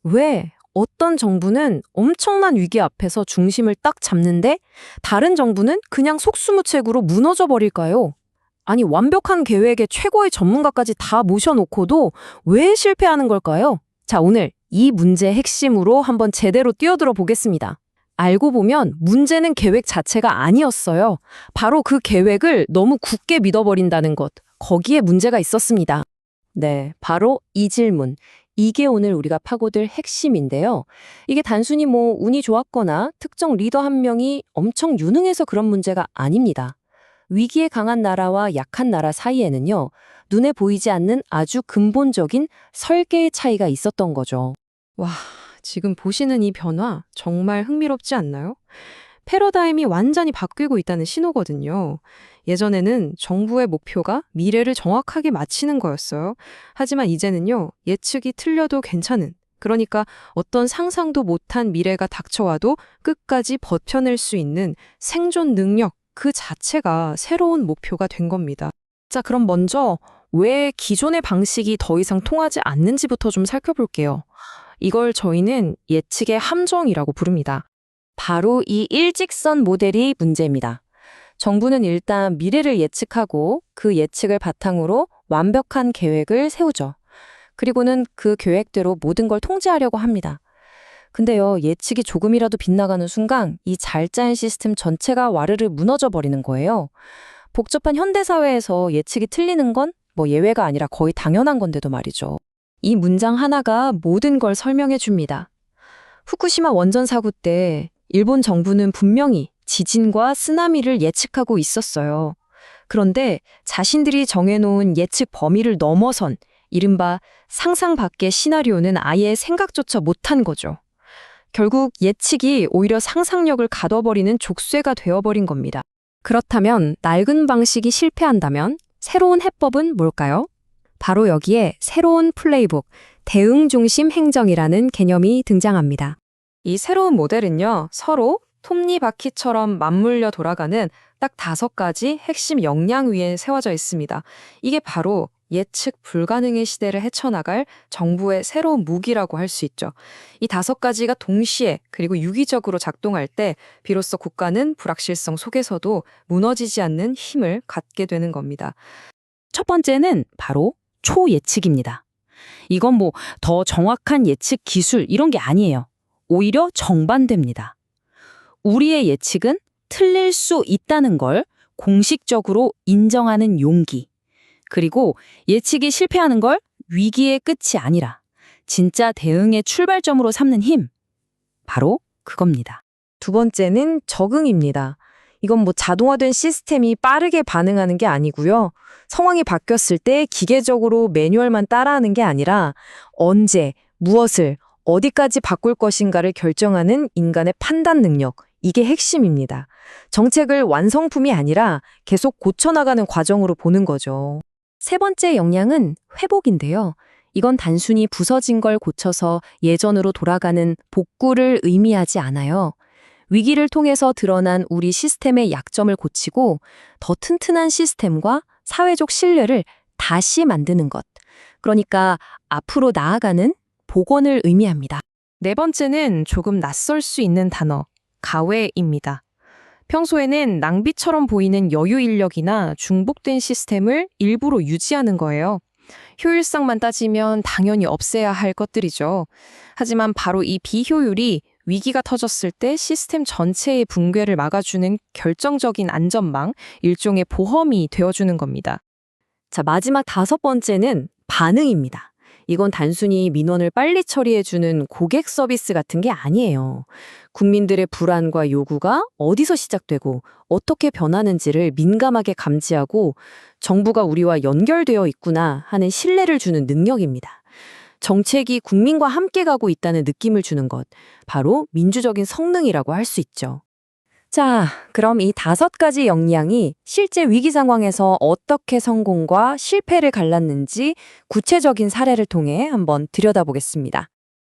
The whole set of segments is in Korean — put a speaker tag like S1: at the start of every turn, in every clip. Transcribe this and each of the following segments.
S1: 왜 어떤 정부는 엄청난 위기 앞에서 중심을 딱 잡는데 다른 정부는 그냥 속수무책으로 무너져 버릴까요? 아니, 완벽한 계획에 최고의 전문가까지 다 모셔놓고도 왜 실패하는 걸까요? 자, 오늘 이 문제의 핵심으로 한번 제대로 뛰어들어 보겠습니다. 알고 보면 문제는 계획 자체가 아니었어요. 바로 그 계획을 너무 굳게 믿어버린다는 것. 거기에 문제가 있었습니다. 네, 바로 이 질문. 이게 오늘 우리가 파고들 핵심인데요. 이게 단순히 운이 좋았거나 특정 리더 한 명이 엄청 유능해서 그런 문제가 아닙니다. 위기에 강한 나라와 약한 나라 사이에는요, 눈에 보이지 않는 아주 근본적인 설계의 차이가 있었던 거죠. 와, 지금 보시는 이 변화 정말 흥미롭지 않나요? 패러다임이 완전히 바뀌고 있다는 신호거든요. 예전에는 정부의 목표가 미래를 정확하게 맞히는 거였어요. 하지만 이제는요, 예측이 틀려도 괜찮은, 그러니까 어떤 상상도 못한 미래가 닥쳐와도 끝까지 버텨낼 수 있는 생존 능력, 그 자체가 새로운 목표가 된 겁니다. 자, 그럼 먼저 왜 기존의 방식이 더 이상 통하지 않는지부터 좀 살펴볼게요. 이걸 저희는 예측의 함정이라고 부릅니다. 바로 이 일직선 모델이 문제입니다. 정부는 일단 미래를 예측하고 그 예측을 바탕으로 완벽한 계획을 세우죠. 그리고는 그 계획대로 모든 걸 통제하려고 합니다. 근데요, 예측이 조금이라도 빗나가는 순간 이 잘 짜인 시스템 전체가 와르르 무너져 버리는 거예요. 복잡한 현대사회에서 예측이 틀리는 건 예외가 아니라 거의 당연한 건데도 말이죠. 이 문장 하나가 모든 걸 설명해 줍니다. 후쿠시마 원전 사고 때 일본 정부는 분명히 지진과 쓰나미를 예측하고 있었어요. 그런데 자신들이 정해놓은 예측 범위를 넘어선 이른바 상상 밖의 시나리오는 아예 생각조차 못한 거죠. 결국 예측이 오히려 상상력을 가둬버리는 족쇄가 되어버린 겁니다. 그렇다면 낡은 방식이 실패한다면 새로운 해법은 뭘까요? 바로 여기에 새로운 플레이북, 대응 중심 행정이라는 개념이 등장합니다. 이 새로운 모델은요, 서로 톱니바퀴처럼 맞물려 돌아가는 딱 5가지 핵심 역량 위에 세워져 있습니다. 이게 바로 예측 불가능의 시대를 헤쳐나갈 정부의 새로운 무기라고 할 수 있죠. 이 5가지가 동시에 그리고 유기적으로 작동할 때 비로소 국가는 불확실성 속에서도 무너지지 않는 힘을 갖게 되는 겁니다. 첫 번째는 바로 초예측입니다. 이건 더 정확한 예측 기술 이런 게 아니에요. 오히려 정반대입니다. 우리의 예측은 틀릴 수 있다는 걸 공식적으로 인정하는 용기. 그리고 예측이 실패하는 걸 위기의 끝이 아니라 진짜 대응의 출발점으로 삼는 힘. 바로 그겁니다. 두 번째는 적응입니다. 이건 자동화된 시스템이 빠르게 반응하는 게 아니고요. 상황이 바뀌었을 때 기계적으로 매뉴얼만 따라하는 게 아니라 언제, 무엇을, 어디까지 바꿀 것인가를 결정하는 인간의 판단 능력. 이게 핵심입니다. 정책을 완성품이 아니라 계속 고쳐나가는 과정으로 보는 거죠. 세 번째 역량은 회복인데요. 이건 단순히 부서진 걸 고쳐서 예전으로 돌아가는 복구를 의미하지 않아요. 위기를 통해서 드러난 우리 시스템의 약점을 고치고 더 튼튼한 시스템과 사회적 신뢰를 다시 만드는 것. 그러니까 앞으로 나아가는 복원을 의미합니다. 네 번째는 조금 낯설 수 있는 단어, 가외입니다. 평소에는 낭비처럼 보이는 여유 인력이나 중복된 시스템을 일부러 유지하는 거예요. 효율성만 따지면 당연히 없애야 할 것들이죠. 하지만 바로 이 비효율이 위기가 터졌을 때 시스템 전체의 붕괴를 막아주는 결정적인 안전망, 일종의 보험이 되어주는 겁니다. 자, 마지막 5번째는 반응입니다. 이건 단순히 민원을 빨리 처리해주는 고객 서비스 같은 게 아니에요. 국민들의 불안과 요구가 어디서 시작되고 어떻게 변하는지를 민감하게 감지하고 정부가 우리와 연결되어 있구나 하는 신뢰를 주는 능력입니다. 정책이 국민과 함께 가고 있다는 느낌을 주는 것, 바로 민주적인 성능이라고 할 수 있죠. 자, 그럼 이 5가지 역량이 실제 위기 상황에서 어떻게 성공과 실패를 갈랐는지 구체적인 사례를 통해 한번 들여다보겠습니다.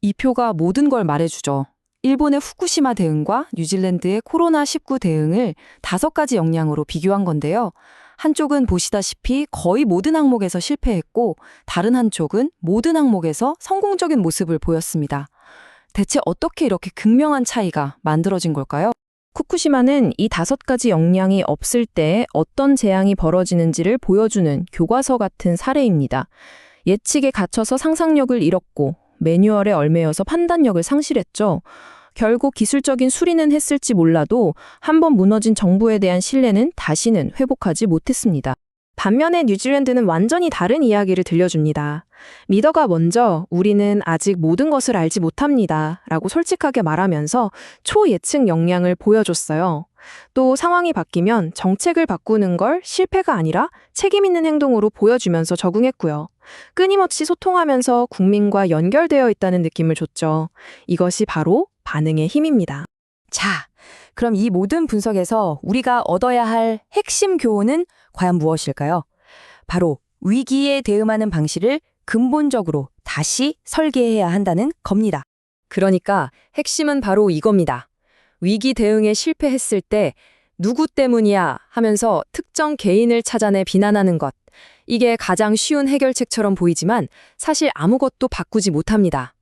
S1: 이 표가 모든 걸 말해주죠. 일본의 후쿠시마 대응과 뉴질랜드의 코로나19 대응을 5가지 역량으로 비교한 건데요. 한쪽은 보시다시피 거의 모든 항목에서 실패했고 다른 한쪽은 모든 항목에서 성공적인 모습을 보였습니다. 대체 어떻게 이렇게 극명한 차이가 만들어진 걸까요? 후쿠시마는 이 5가지 역량이 없을 때 어떤 재앙이 벌어지는지를 보여주는 교과서 같은 사례입니다. 예측에 갇혀서 상상력을 잃었고 매뉴얼에 얽매여서 판단력을 상실했죠. 결국 기술적인 수리는 했을지 몰라도 한번 무너진 정부에 대한 신뢰는 다시는 회복하지 못했습니다. 반면에 뉴질랜드는 완전히 다른 이야기를 들려줍니다. 리더가 먼저 우리는 아직 모든 것을 알지 못합니다 라고 솔직하게 말하면서 초예측 역량을 보여줬어요. 또 상황이 바뀌면 정책을 바꾸는 걸 실패가 아니라 책임 있는 행동으로 보여주면서 적응했고요. 끊임없이 소통하면서 국민과 연결되어 있다는 느낌을 줬죠. 이것이 바로 반응의 힘입니다. 자, 그럼 이 모든 분석에서 우리가 얻어야 할 핵심 교훈은 과연 무엇일까요? 바로 위기에 대응하는 방식을 근본적으로 다시 설계해야 한다는 겁니다. 그러니까 핵심은 바로 이겁니다. 위기 대응에 실패했을 때 누구 때문이야 하면서 특정 개인을 찾아내 비난하는 것. 이게 가장 쉬운 해결책처럼 보이지만 사실 아무것도 바꾸지 못합니다.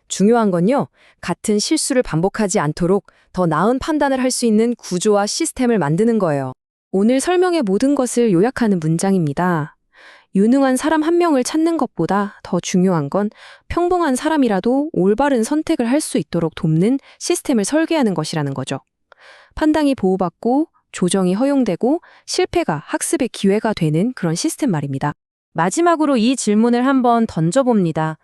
S1: 중요한 건요, 같은 실수를 반복하지 않도록 더 나은 판단을 할 수 있는 구조와 시스템을 만드는 거예요. 오늘 설명의 모든 것을 요약하는 문장입니다. 유능한 사람 한 명을 찾는 것보다 더 중요한 건 평범한 사람이라도 올바른 선택을 할 수 있도록 돕는 시스템을 설계하는 것이라는 거죠. 판단이 보호받고 조정이 허용되고 실패가 학습의 기회가 되는 그런 시스템 말입니다. 마지막으로 이 질문을 한번 던져봅니다.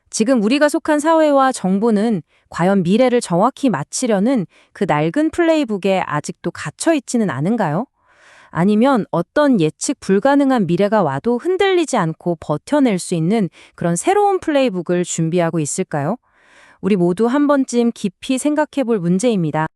S1: 지금 우리가 속한 사회와 정부는 과연 미래를 정확히 맞히려는 그 낡은 플레이북에 아직도 갇혀 있지는 않은가요? 아니면 어떤 예측 불가능한 미래가 와도 흔들리지 않고 버텨낼 수 있는 그런 새로운 플레이북을 준비하고 있을까요? 우리 모두 한 번쯤 깊이 생각해 볼 문제입니다.